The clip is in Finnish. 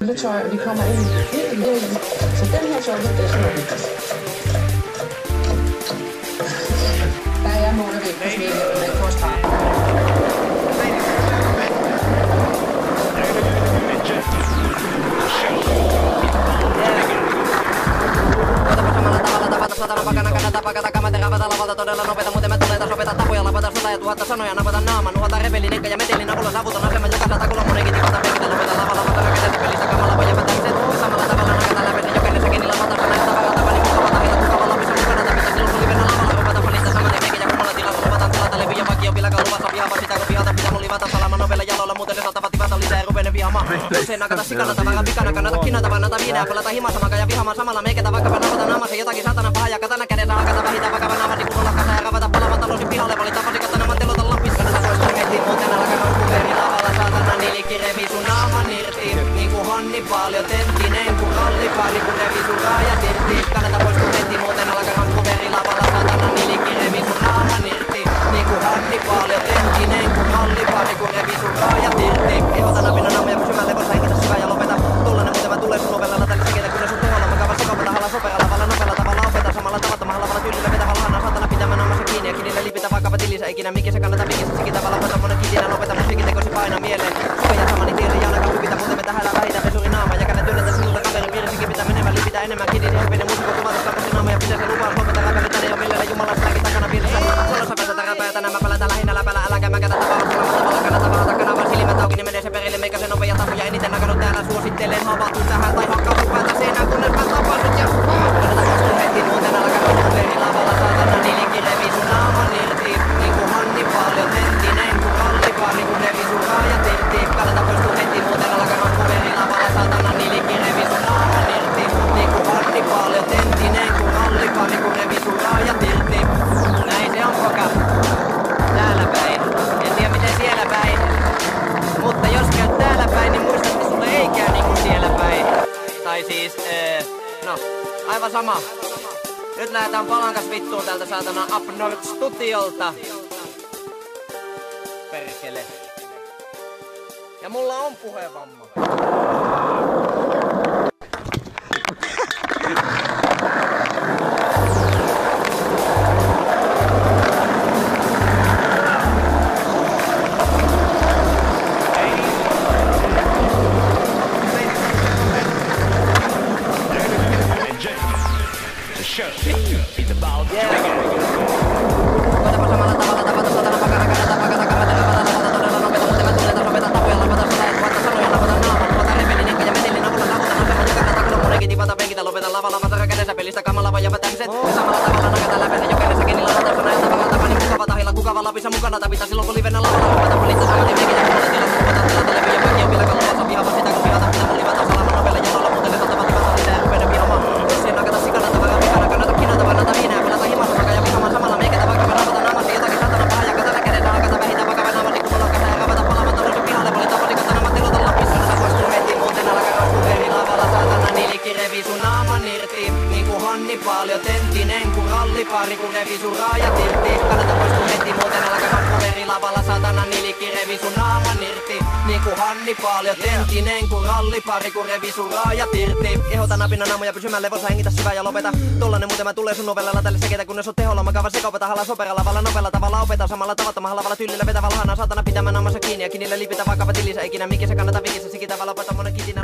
Det tror jeg, vi kommer ind helt ned i. Så den her show, det er sådan noget vigtigt. Der er måler væk på smilet, og den koster. Satana pakana kannata pakata kamate ravata lavalta todella nopeita, muuten me tulee taas opeta tapoja lavata 100 ja 1000 sanoja napata naaman. Uhata rebeli, nekka ja metelin avulla saavuton aseman jokaiselta kulmonenkin tipata penkitä lopeta lavalla lavata rakenteessa pelissä kamala voi jäpätä set. Samalla tavalla nakata läpi jokainen sekin lavata sanaa tavara tapani mukava tahilla kukava lapissa mukana tapista silloin kun livenä lavalla rupata fanista saman eikä ja kummalla tilassa luvataan tilata levi ja vakio pilaka luvassa vihava sitä kun vihata pitää mun livata salama nopeilla jaloilla muuten ne saattavat tivata lisää ja rupene vihamaan. Usein nakata sikana tavara vikana kannata kinata vannata viinää pelata himassa maka ja vihamaan samalla meiketä vaikkapa napata naamassa jotakin satana paha ja katana kädessä hakata vähintään vakava naamasi kun olla kasa ja ravata palavan talosin pihalle valita vasikata naman telota lapissa suostuu heti muuten alkaa kuveri lavalla saatana nilikki revi sun naaman irti niinku Hannibal jo tenttinen kun rallipari kun revi sun raajat irti kannata poistuu heti muuten alkaa kuveri lavalla saatana nilikki revi sun naaman irti niinku Hannibal jo tenttinen kun rallipari kun revi sun raajat irti ehota napina naamoja pysymään levossa hengitä syvää ja lopeta tullanen muuten mä tulee sun ovella tälle seketä kun ne sun teholla makava sekopata halas opera lavalla nopealla tavalla opeta samalla tavattomalla lavalla tyylillä vetä valhana saatana pitämään naamassa kiinni ja kinille lipitä vaikkapa tilissä ikinä mikä se kannata mikissä sekin tavalla opeta monen kitinä lopeta musiikin tekosi paina mieleen suoja samani tiiri ja ainakaan hypitä muuten me tähällä vähitä pesuri naama ja käydä työnnetä sinulta kaverin piirisikin pitää menemään lipitä enemmän kiinni hypinen musiikko kuvata karkosi naama ja pitää se lupaus lopeta räpäli tänne jo millelle jumala silläkin takana piirissä suolossa päästä räpää tänään mä pelätä lähinnä läpälä äläkä mä kätä tavalla samalla tavalla kannata valata kanavaa silmät auki niin menee se perille meikä se nopea tapu ja eniten nakannut täällä suosittelen havahtuu tähän tai hakkautu päätä seinään kunnes mä tapasut ja kannata vastuu heti muuten alkaa kuveri lavalla saatana nilikki revi sun naaman irti niinku Hannibal jo tenttinen kun rallipari kun revi sun raajat irti kannata poistuu heti muuten alkaa kuveri lavalla saatana nilikki revi sun naaman irti niinku Hannibal jo tenttinen kun rallipari kun revi sun raajat irti näin se on poka täällä päin en tiedä miten siellä päin mutta jos käyt täällä päin niin muista että sulle ei käy niinku siellä päin tai siis no aivan sama. Nyt lähdetään palankas vittuun täältä saatana Up North Studiolta. Perkele. Ja mulla on puhevamma. Lapissa mukana tapita silloin kun livenä lavalla rupeta valittaa samani meikitä kuulla tilassa rupeta tilata levi ja pakio pilaka luvassa vihava sitä kun vihata pitää mun livata salama nopeilla jaloilla muuten ne saattavat livata lisää ja rupene vihamaan jos ei nakata sikana tavaraa vikana kannata kinata vannata viinää pelata himassa maka ja vihamaan samalla meikitä vaikka ravata naamasi jotakin satana paha ja katana kädessä hakata vähintään vakava naamasi kun mulla kasa ja ravata palavan talosin pihalle valita vasikata naman telota lapissa sä poistuu heti muuten alkaa kuveri lavalla saatana nilikki revi sun naaman irti niinku Hannibal jo tenttinen kun rallipari kun revi sun raajat irti kannata poistuu heti muuten alkaa kuveri lavalla saatana nilikki revi sun naaman irti niinku Hannibal jo tenttinen kun rallipari kun revi sun raajat irti ehota napina naamoja pysymään levossa hengitä syvää ja lopeta tollanen muuten mä tulee sun ovella tälle seketä kunnes on teholla makava sekopeta halas opera lavalla nopealla tavalla opeta samalla tavattomalla lavalla tyylillä vetä valhana saatana pitämään naamassa kiinni ja kinille lipitä vaikkapa tilissä ikinä mikä se kannata vikissä sikin tavalla opeta monen kitinä